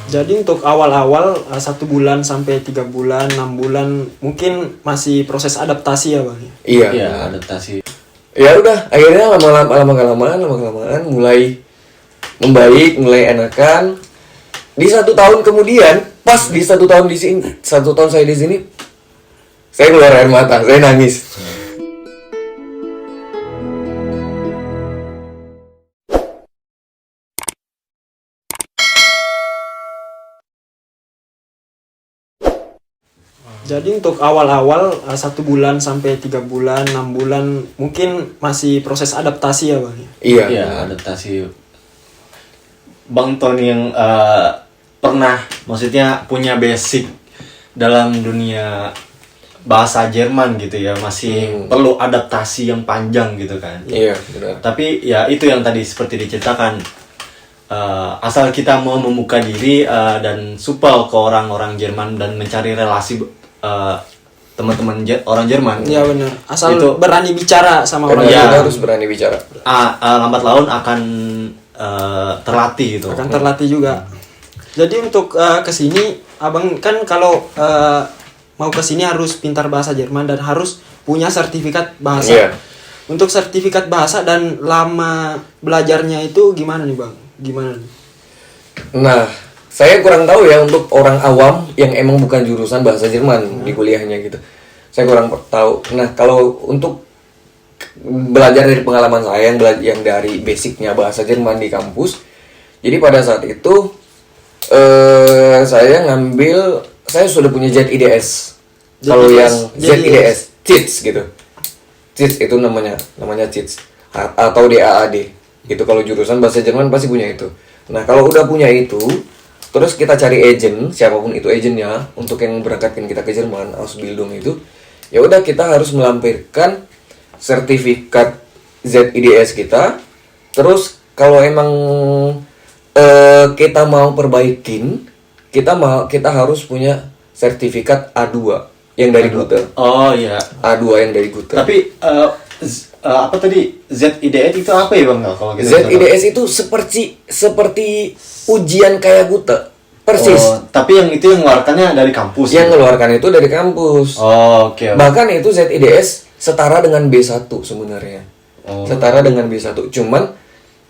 Jadi untuk awal-awal 1 bulan sampai 3 bulan, 6 bulan mungkin masih proses adaptasi ya bang. Iya. Iya, adaptasi. Ya udah, akhirnya lama-kelamaan mulai membaik, mulai enakan. Di 1 tahun kemudian, pas di 1 tahun di sini, 1 tahun saya di sini, saya keluar air mata, saya nangis. Jadi untuk awal-awal 1 bulan sampai 3 bulan, 6 bulan mungkin masih proses adaptasi ya bang. Iya. Iya, adaptasi. Bang Tony yang pernah, maksudnya punya basic dalam dunia bahasa Jerman gitu ya, masih perlu adaptasi yang panjang gitu kan. Iya, benar. Tapi ya itu yang tadi seperti diceritakan, asal kita mau membuka diri dan supel ke orang-orang Jerman dan mencari relasi teman-teman orang Jerman. Iya benar. Asal Itu- berani bicara sama orang. Benar, Iya. kita harus berani bicara. Lambat laun akan terlatih gitu. Akan terlatih juga. Jadi untuk kesini abang kan kalau mau kesini harus pintar bahasa Jerman dan harus punya sertifikat bahasa. Iya. Untuk sertifikat bahasa dan lama belajarnya itu gimana nih bang? Gimana nih? Nah, saya kurang tahu ya untuk orang awam yang emang bukan jurusan bahasa Jerman di kuliahnya gitu. Saya kurang tahu. Nah, kalau untuk belajar dari pengalaman saya yang dari basicnya bahasa Jerman di kampus, jadi pada saat itu saya sudah punya ZIDS. Kalau yang ZIDS, CITS gitu. CITS itu namanya CITS atau DAAD. Itu kalau jurusan bahasa Jerman pasti punya itu. Nah, kalau udah punya itu, terus kita cari agent, siapapun itu agentnya untuk yang memberangkatkan kita ke Jerman, Ausbildung itu, ya udah kita harus melampirkan sertifikat ZIDS kita. Terus kalau emang kita mau perbaikin, kita harus punya sertifikat A2 yang dari Gute. Oh iya. A2 yang dari Gute. Tapi apa tadi ZIDS itu apa ya bang kalau kita ZIDS itu seperti ujian kayak Gute. Persis. Oh, tapi yang itu yang mengeluarkannya dari kampus. Yang gitu? mengeluarkan itu dari kampus. Oh, oke. Bahkan itu ZIDS setara dengan B1 sebenarnya. Oh. Setara dengan B1. Cuman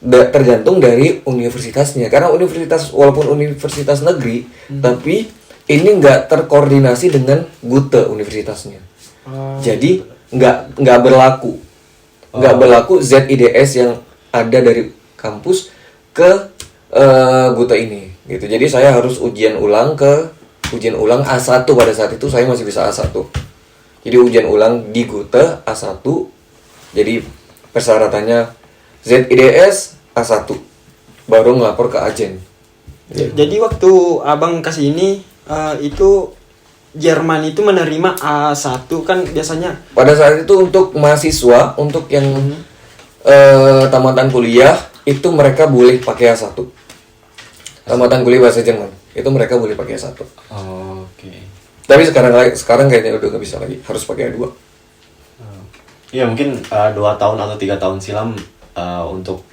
tergantung dari universitasnya. Karena walaupun universitas negeri, tapi ini nggak terkoordinasi dengan Gute universitasnya. Jadi nggak berlaku. Nggak berlaku ZIDS yang ada dari kampus ke Gute ini gitu. Jadi saya harus ujian ulang A1. Pada saat itu saya masih bisa A1. Jadi ujian ulang di Gute A1. Jadi persyaratannya ZIDS A1 baru ngelapor ke agen. Jadi waktu abang kasih ini itu Jerman itu menerima A1 kan biasanya. Pada saat itu untuk mahasiswa, untuk yang tamatan kuliah itu mereka boleh pakai A1. Tamatan kuliah bahasa Jerman itu mereka boleh pakai A1. Oh, oke. Tapi sekarang kayaknya udah gak bisa lagi, harus pakai A2. Iya mungkin 2 tahun atau 3 tahun silam untuk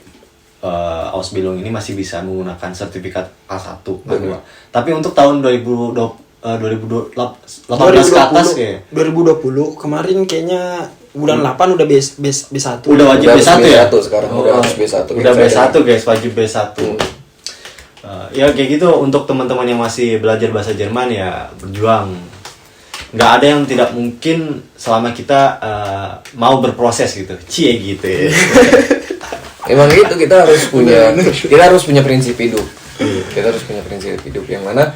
Ausbildung ini masih bisa menggunakan sertifikat A1, A2. Tapi untuk tahun 2018 ke atas kayak 2020 kemarin kayaknya bulan 8 udah B1. udah wajib B1 ya? Sekarang udah harus B1. Udah B1 guys, wajib B1. Ya kayak gitu untuk teman-teman yang masih belajar bahasa Jerman ya berjuang. Nggak ada yang tidak mungkin selama kita mau berproses gitu. Cie gitu ya. Emang gitu, kita harus punya prinsip hidup. Kita harus punya prinsip hidup yang mana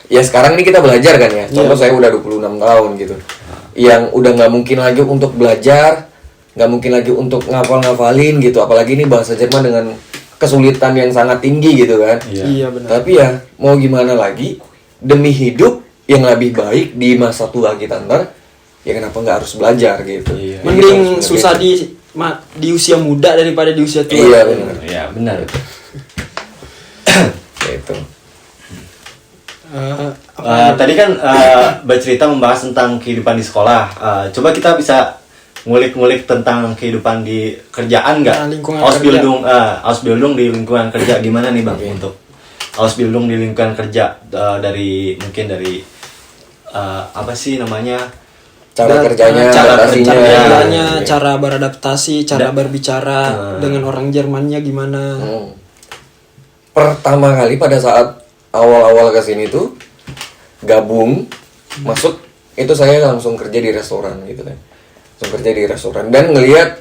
ya sekarang ini kita belajar kan ya. Contoh saya udah 26 tahun gitu. Yang udah nggak mungkin lagi untuk belajar, nggak mungkin lagi untuk ngafalin gitu. Apalagi ini bahasa Jerman dengan kesulitan yang sangat tinggi gitu kan. Iya benar. Tapi ya mau gimana lagi, demi hidup yang lebih baik di masa tua kita ntar, ya kenapa nggak harus belajar gitu. Iya. Mending susah di usia muda daripada di usia tua. Iya benar. Ya benar. Gitu. Tadi kan bercerita membahas tentang kehidupan di sekolah. Coba kita bisa ngulik-ngulik tentang kehidupan di kerjaan nggak? Lingkungan Ausbildung di lingkungan kerja gimana nih bang untuk Ausbildung di lingkungan kerja, dari mungkin dari apa sih namanya, Cara kerjanya, cara adaptasinya. kerjanya, cara beradaptasi, cara berbicara dengan orang Jermannya gimana. Pertama kali pada saat awal-awal kesini tuh gabung masuk itu saya langsung kerja di restoran gitu kan, langsung kerja di restoran dan ngelihat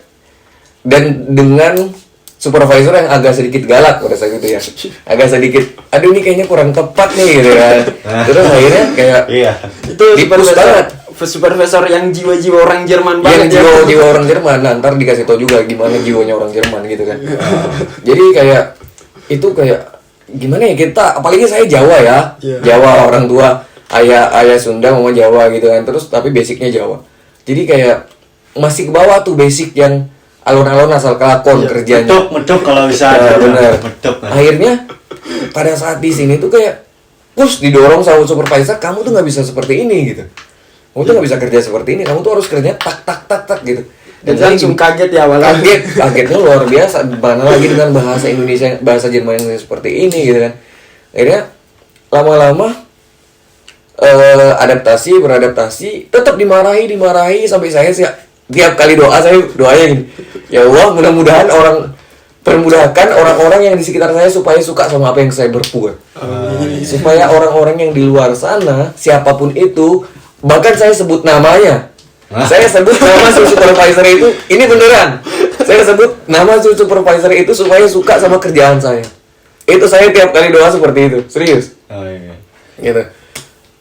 dan dengan supervisor yang agak sedikit galak pada saat itu ya, agak sedikit aduh ini kayaknya kurang tepat nih gitu kan. Terus akhirnya kayak iya, Itu dipus banget. supervisor yang jiwa-jiwa orang Jerman Yang banget ya. jiwa orang Jerman, nah, ntar dikasih tau juga gimana jiwanya orang Jerman gitu kan. Jadi kayak itu kayak gimana ya, kita apalagi saya Jawa ya, Jawa orang tua ayah Sunda mama Jawa gitu kan, terus tapi basicnya Jawa. Jadi kayak masih ke bawah tuh basic yang alon-alon asal kelakon kerjanya. medok kalau bisa. Bener. Medok. Akhirnya pada saat di sini tuh kayak push didorong sama supervisor, kamu tuh nggak bisa seperti ini gitu. Kamu tuh nggak bisa kerja seperti ini, kamu tuh harus kerja tak gitu. Dan langsung kaget ya awalnya. Kagetnya luar biasa. Mana lagi dengan bahasa Indonesia, bahasa Jerman yang seperti ini gitu kan. Akhirnya lama-lama beradaptasi, tetap dimarahi sampai saya sih tiap kali saya doanya gini, ya Allah mudah-mudahan permudahkan orang-orang yang di sekitar saya supaya suka sama apa yang saya berbuat. Supaya orang-orang yang di luar sana siapapun itu, bahkan saya sebut namanya, saya sebut nama supervisor itu, ini beneran, saya sebut nama supervisor itu supaya suka sama kerjaan saya. Itu saya tiap kali doa seperti itu, serius. Oh, iya. Gitu.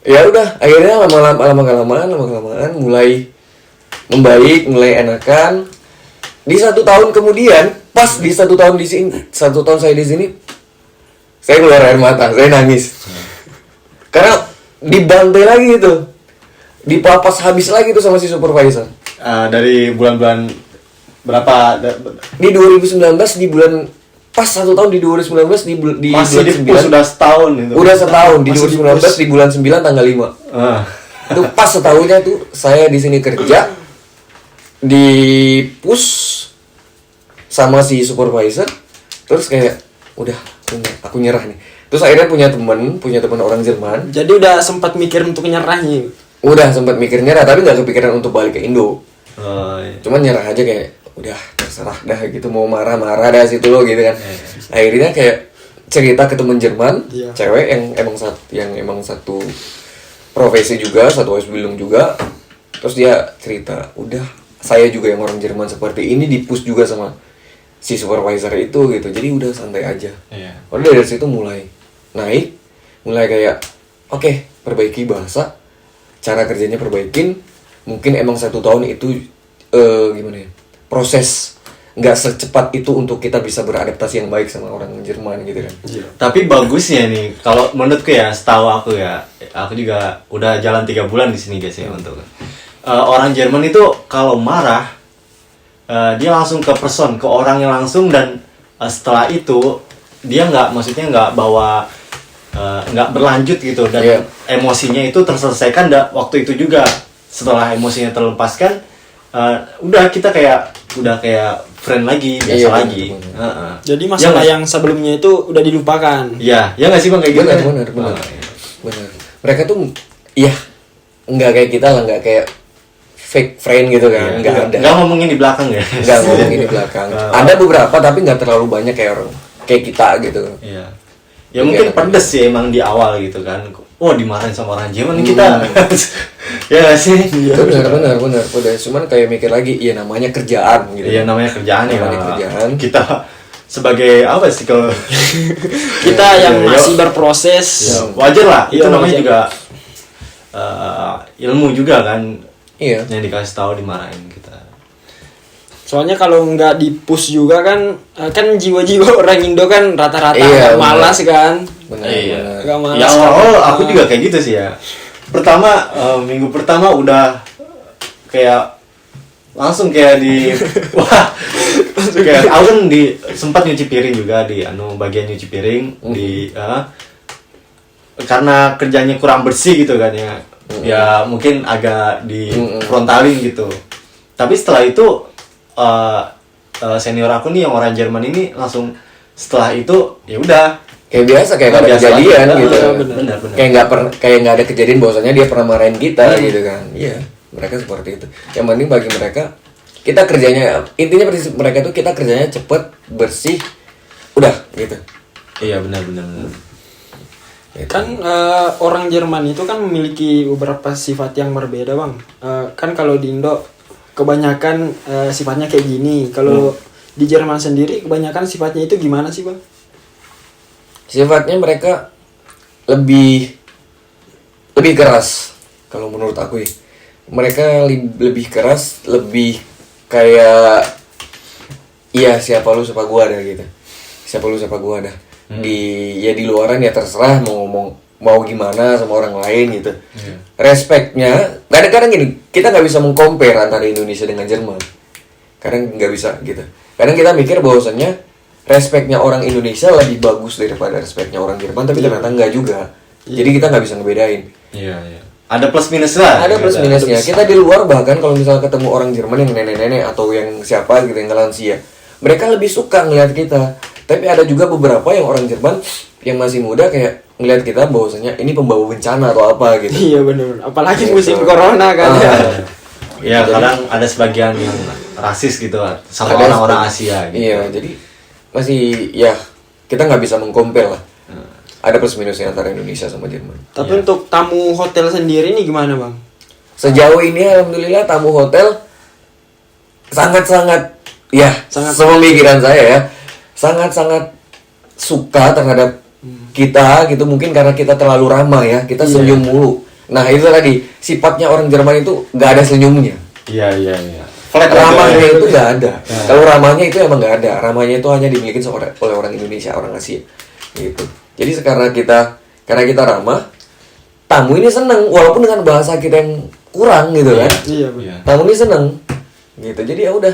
Ya udah, akhirnya lama-kelamaan mulai membaik, mulai enakan. Di 1 tahun kemudian, pas di 1 tahun di sini, 1 tahun saya di sini, saya keluar air mata, saya nangis. Karena dibantai lagi itu, dipapas habis lagi tuh sama si supervisor. Dari bulan-bulan berapa? Di 2019 di bulan pas 1 tahun di 2019 di Masih bulan di 9. sudah setahun itu. Udah setahun di Masih 2019 di bulan 9 tanggal 5. Itu pas setahunnya tuh saya di sini kerja di push sama si supervisor, terus kayak udah aku nyerah nih. Terus akhirnya punya teman orang Jerman. Jadi udah sempat mikir untuk nyerah nih. Udah sempat mikir nyerah tapi nggak kepikiran untuk balik ke Indo. Iya. Cuman nyerah aja kayak udah terserah dah gitu, mau marah-marah dah situ lo gitu kan. Akhirnya kayak cerita ke temen Jerman, cewek yang emang satu profesi juga, satu Ausbildung juga. Terus dia cerita, udah saya juga yang orang Jerman seperti ini di-push juga sama si supervisor itu gitu. Jadi udah santai aja. Udah dari situ mulai naik, mulai kayak oke, perbaiki bahasa, cara kerjanya perbaikin. Mungkin emang 1 tahun itu gimana ya, proses nggak secepat itu untuk kita bisa beradaptasi yang baik sama orang Jerman gitu kan. Tapi bagusnya nih, kalau menurutku ya, setahu aku ya, aku juga udah jalan 3 bulan di sini guys ya, untuk orang Jerman itu kalau marah dia langsung ke person, ke orangnya langsung, dan setelah itu dia maksudnya nggak bawa nggak berlanjut gitu, dan emosinya itu terselesaikan waktu itu juga. Setelah emosinya terlepaskan, udah kita udah kayak friend lagi, biasa lagi. Jadi masalah yang sebelumnya itu udah dilupakan. Iya, ya nggak sih bang, kayak gitu? Benar. Mereka tuh ya nggak kayak kita lah, nggak kayak fake friend gitu kan, nggak ada. Nggak ngomongin di belakang ya? Nggak ngomongin di belakang. Ada beberapa tapi nggak terlalu banyak kayak orang kayak kita gitu. Iya. Ya mungkin pedes sih emang di awal gitu kan. Oh, dimarahin sama orang Jerman kita. Ya nggak sih? Benar. Pedes. Cuman kayak mikir lagi, iya namanya kerjaan gitu. Iya, namanya kerjaan ya. Kerjaan. Kita sebagai apa sih kalau Kita yang masih berproses. ya, wajar lah. Itu Iya, namanya wajar. juga ilmu juga kan. Iya. Yang dikasih tahu, dimarahin kita. Soalnya kalau nggak di-push juga kan jiwa-jiwa orang Indo kan rata-rata Iya, malas kan. Benar. Nggak malas. Ya awal aku juga kayak gitu sih ya. Pertama minggu pertama udah kayak langsung kayak wah, kayak aku kan sempat nyuci piring juga di bagian nyuci piring di karena kerjanya kurang bersih gitu kan ya. Ya mungkin agak di frontalin gitu. Tapi setelah itu senior aku nih yang orang Jerman ini langsung setelah itu ya udah kayak biasa kayak nggak ada Biasa kejadian aja. gitu. Benar. Kayak nggak ada kejadian bahwasanya dia pernah marahin kita gitu kan. Iya, mereka seperti itu. Yang penting bagi mereka kita kerjanya, intinya prinsip mereka tuh kita kerjanya cepet, bersih, udah gitu. Iya benar. Kan orang Jerman itu kan memiliki beberapa sifat yang berbeda bang. Kan kalau di Indo kebanyakan sifatnya kayak gini. Kalau di Jerman sendiri kebanyakan sifatnya itu gimana sih bang? Sifatnya mereka lebih keras kalau menurut aku ya. Mereka lebih keras, lebih kayak iya siapa lu siapa gua dah gitu. Siapa lu siapa gua dah. Di luaran ya terserah mau ngomong mau gimana sama orang lain gitu. Respectnya kadang-kadang gini, kita nggak bisa mengcompare antara Indonesia dengan Jerman. Kadang nggak bisa gitu. Kadang kita mikir bahwasannya respectnya orang Indonesia lebih bagus daripada respectnya orang Jerman, tapi ternyata enggak juga. Jadi kita nggak bisa ngebedain. Iya. Ada plus minus lah. Ada plus minusnya. Kita di luar bahkan kalau misalnya ketemu orang Jerman yang nenek-nenek atau yang siapa gitu yang lansia, mereka lebih suka ngeliat kita. Tapi ada juga beberapa yang orang Jerman yang masih muda kayak ngeliat kita bahwasanya ini pembawa bencana atau apa gitu. Iya benar. Apalagi Gitu. musim corona kan. Ya kadang ada sebagian yang rasis gitu sama Ada orang-orang sebagian. Asia gitu. Iya, jadi masih ya kita nggak bisa mengcompare lah. Ada plus minusnya antara Indonesia sama Jerman. Tapi untuk tamu hotel sendiri nih gimana bang? Sejauh ini alhamdulillah tamu hotel sangat-sangat ya Sangat- sepemikiran saya ya sangat-sangat suka terhadap kita gitu, mungkin karena kita terlalu ramah ya, kita senyum mulu. Nah itu tadi sifatnya orang Jerman itu nggak ada senyumnya. Iya. Flat Ramahnya aja. itu nggak ada. Kalau ramahnya itu emang nggak ada. Ramahnya itu hanya dimiliki oleh orang Indonesia, orang Asia gitu. Jadi karena kita ramah, tamu ini seneng walaupun dengan bahasa kita yang kurang gitu kan. Iya benar. Tamu ini seneng gitu. Jadi ya udah,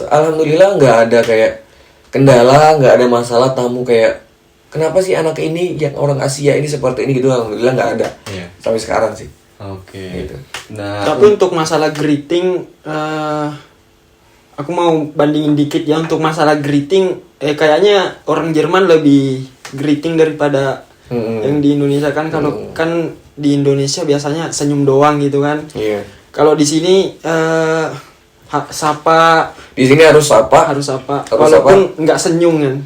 alhamdulillah nggak ada kayak kendala, nggak ada masalah tamu kayak kenapa sih anak ini yang orang Asia ini seperti ini gitu. Alhamdulillah nggak ada Iya. sampai sekarang sih. Oke. Gitu. Nah, Tapi untuk masalah greeting, aku mau bandingin dikit ya untuk masalah greeting. Kayaknya orang Jerman lebih greeting daripada yang di Indonesia kan. Kalau kan di Indonesia biasanya senyum doang gitu kan. Iya. Kalau di sini sapa Di sini harus apa? harus apa, Harus walaupun nggak senyum kan.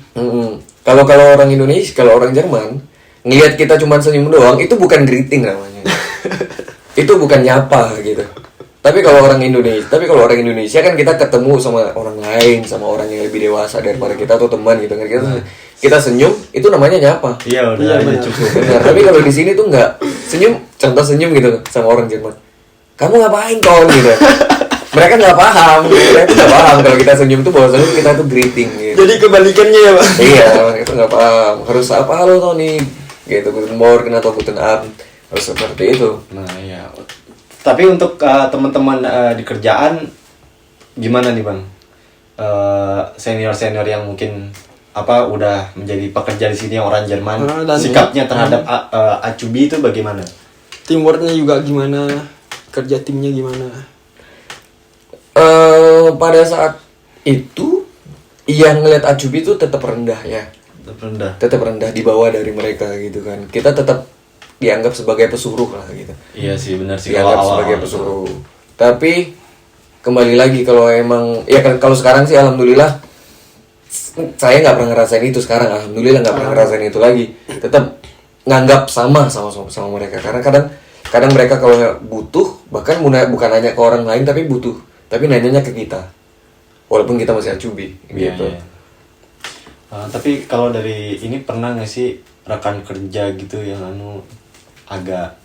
Kalau orang Indonesia, kalau orang Jerman ngelihat kita cuma senyum doang, itu bukan greeting namanya. Itu bukan nyapa gitu. Tapi kalau orang Indonesia kan kita ketemu sama orang lain, sama orang yang lebih dewasa daripada kita atau teman gitu kan. Kita senyum, itu namanya nyapa. iya udah Iya, aja benar. cukup. Benar, tapi kalau di sini tuh nggak senyum, contoh senyum gitu sama orang Jerman. Kamu ngapain Ton gitu. Mereka nggak paham kalau kita senyum tuh bahwasanya kita tuh greeting gitu. Jadi kebalikannya ya bang. Iya, itu nggak paham. Harus apa halo Tony, gitu Guten Morgen atau Guten Abend, harus seperti itu. Nah, ya. Tapi untuk teman-teman di kerjaan gimana nih, Bang? Senior-senior yang mungkin udah menjadi pekerja di sini yang orang Jerman, Dan sikapnya terhadap Acubi itu bagaimana? Teamworknya juga gimana, kerja timnya gimana? Pada saat itu yang ngeliat Acubi itu tetap rendah ya. Rendah. Tetap rendah di bawah dari mereka gitu kan. Kita tetap dianggap sebagai pesuruh lah gitu. Iya sih, benar sih. Dianggap Awal-awal sebagai itu. pesuruh. Tapi kembali lagi kalau emang ya kalau sekarang sih alhamdulillah saya nggak pernah ngerasain itu sekarang. Alhamdulillah nggak pernah ngerasain itu lagi. Tetap nganggap sama mereka karena kadang mereka kalau butuh bahkan bukan nanya ke orang lain tapi butuh tapi nanyanya ke kita walaupun kita masih Acubi Iya, gitu. iya. Tapi kalau dari ini pernah nggak sih rekan kerja gitu yang agak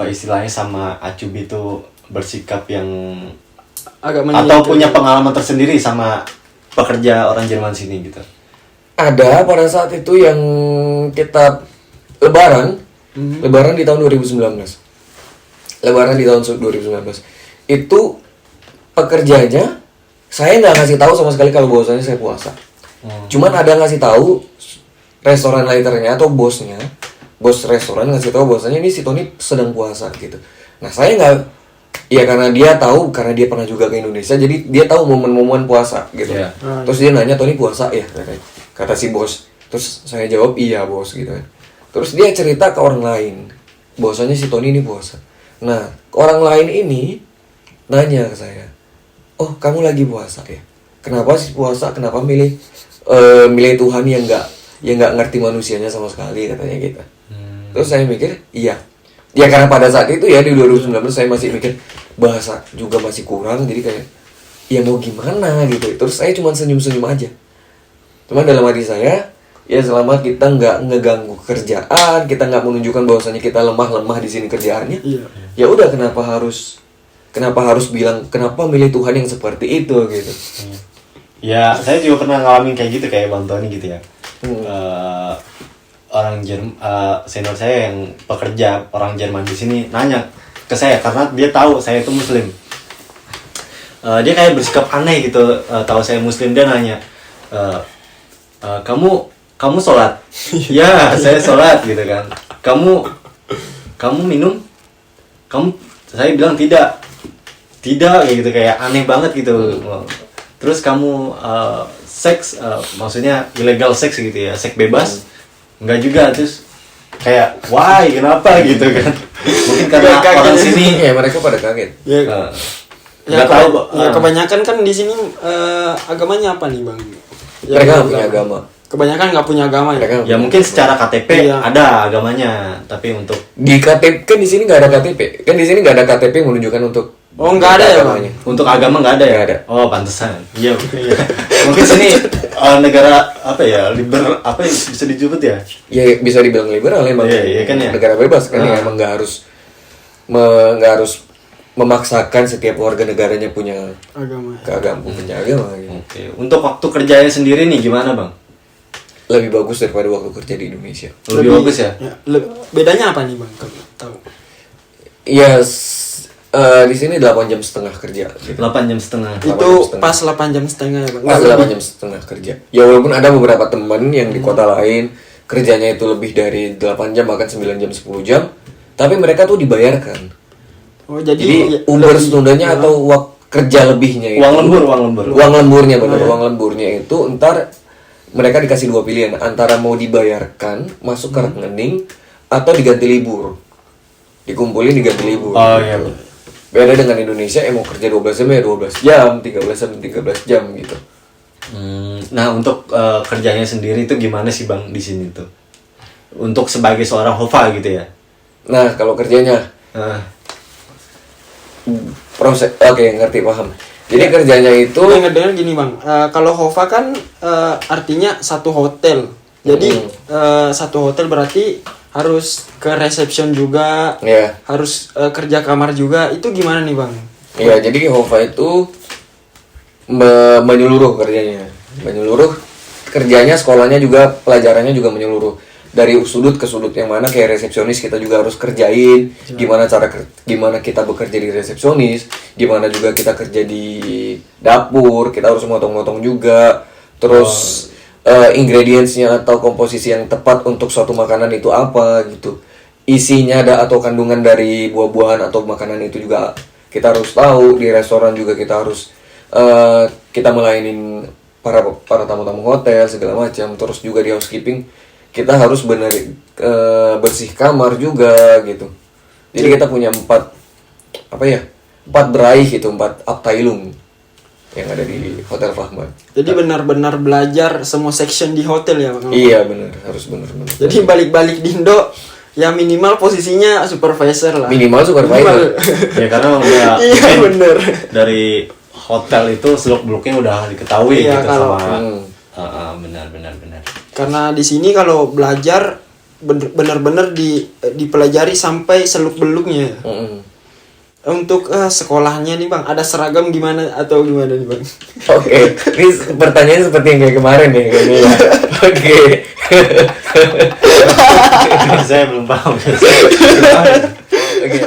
istilahnya sama Acubi itu bersikap yang Agak atau punya pengalaman tersendiri sama pekerja orang Jerman sini gitu? Ada pada saat itu yang kita Lebaran di tahun 2019. Lebaran di tahun 2019. Itu pekerjanya saya nggak ngasih tahu sama sekali kalau bahwasanya saya puasa. Cuman ada ngasih tahu restoran laternya atau bos restoran ngasih tahu bahwasanya ini si Tony sedang puasa gitu. Nah saya nggak, ya karena dia pernah juga ke Indonesia, jadi dia tahu momen-momen puasa gitu. Iya. Terus dia nanya Tony puasa ya, kata si bos. Terus saya jawab iya bos gitu kan. Terus dia cerita ke orang lain, bahwasanya si Tony ini puasa. Nah orang lain ini nanya ke saya, oh kamu lagi puasa ya? Kenapa sih puasa? Kenapa milih Tuhan yang nggak ngerti manusianya sama sekali, katanya gitu. Terus saya mikir iya. Ya karena pada saat itu ya di 2019 saya masih mikir bahasa juga masih kurang, jadi kayak ya mau gimana gitu. Terus saya cuma senyum-senyum aja. Cuma dalam hati saya, ya selama kita nggak ngeganggu kerjaan, kita nggak menunjukkan bahwasanya kita lemah di sini kerjaannya, ya udah kenapa harus bilang kenapa milih Tuhan yang seperti itu gitu. Ya saya juga pernah ngalamin kayak gitu kayak Bang Tony gitu ya. Orang Jerman, senior saya yang pekerja orang Jerman di sini nanya ke saya karena dia tahu saya itu Muslim. Dia kayak bersikap aneh gitu, tahu saya Muslim, dia nanya, kamu sholat? Ya saya sholat gitu kan. Kamu minum? Saya bilang tidak kayak gitu, kayak aneh banget gitu. Terus kamu seks, maksudnya illegal seks gitu ya, seks bebas? Enggak juga. Terus kayak why, kenapa gitu kan. Mungkin karena orang sini ya mereka pada kaget. Ya, kebanyakan kan di sini agamanya apa nih Bang? Ya, mereka nggak punya agama. Kebanyakan nggak punya agama ya. Ya mungkin secara KTP ada agamanya, tapi untuk di KTP kan di sini nggak ada KTP. Kan di sini nggak ada KTP yang menunjukkan untuk nggak ada ya Bang. Untuk agama nggak ada ya? Nggak ada. Oh pantesan. Iya. Mungkin sini negara apa ya, apa yang bisa disebut ya? Ya bisa dibilang liberal emang. Iya kan ya. Negara bebas kan ya, emang nggak harus memaksakan setiap warga negaranya punya punya agama gitu. Oke. Untuk waktu kerjanya sendiri nih gimana Bang? Lebih bagus daripada waktu kerja di Indonesia. Lebih bagus ya? Bedanya apa nih Bang? Kalau tahu? Ya di sini 8 jam setengah kerja. Gitu. 8 jam setengah. Itu pas 8 jam setengah ya Bang? Pas 8 jam setengah kerja. Ya walaupun ada beberapa teman yang di kota lain kerjanya itu lebih dari 8 jam, bahkan 9 jam 10 jam, tapi mereka tuh dibayarkan. Oh jadi umur setundanya atau kerja lebihnya itu. Uang lemburnya benar. Uang lemburnya itu ntar mereka dikasih 2 pilihan, antara mau dibayarkan masuk ke rekening atau diganti libur. Dikumpulin diganti libur. Oh iya. Beda dengan Indonesia, mau kerja 12 jam ya 12 jam, 13 jam gitu. Nah untuk kerjanya sendiri itu gimana sih Bang di sini tuh? Untuk sebagai seorang hofa gitu ya? Nah kalau kerjanya proses, oke, ngerti, paham. Jadi kerjanya itu dengar gini Bang, kalau hofa kan artinya satu hotel. Jadi satu hotel berarti harus ke reception juga, harus kerja kamar juga. Itu gimana nih Bang? Ya jadi hofa itu menyeluruh kerjanya, kerjanya, sekolahnya juga, pelajarannya juga menyeluruh. Dari sudut ke sudut, yang mana kayak resepsionis kita juga harus kerjain gimana kita bekerja di resepsionis, gimana juga kita kerja di dapur, kita harus motong-motong juga. Terus ingredientsnya atau komposisi yang tepat untuk suatu makanan itu apa gitu, isinya ada atau kandungan dari buah-buahan atau makanan itu juga kita harus tahu. Di restoran juga kita harus kita melayanin para tamu-tamu hotel segala macam. Terus juga di housekeeping kita harus bersih kamar juga gitu. Jadi kita punya 4 berai gitu, 4 Abteilung yang ada di Hotel Fahman. Jadi benar-benar belajar semua section di hotel ya Bang? Iya benar, harus benar-benar. Jadi balik-balik di Indo ya minimal posisinya supervisor lah. Minimal supervisor. Ya karena udah iya benar. Dari hotel itu seluk-beluknya udah diketahui iya, gitu kalau, sama benar. Karena di sini kalau belajar benar-benar dipelajari sampai seluk-beluknya. Untuk sekolahnya nih Bang, ada seragam gimana atau gimana nih Bang? Oke, ini pertanyaannya seperti yang kayak kemarin nih kayaknya ya. Oke. Saya belum paham. Oke.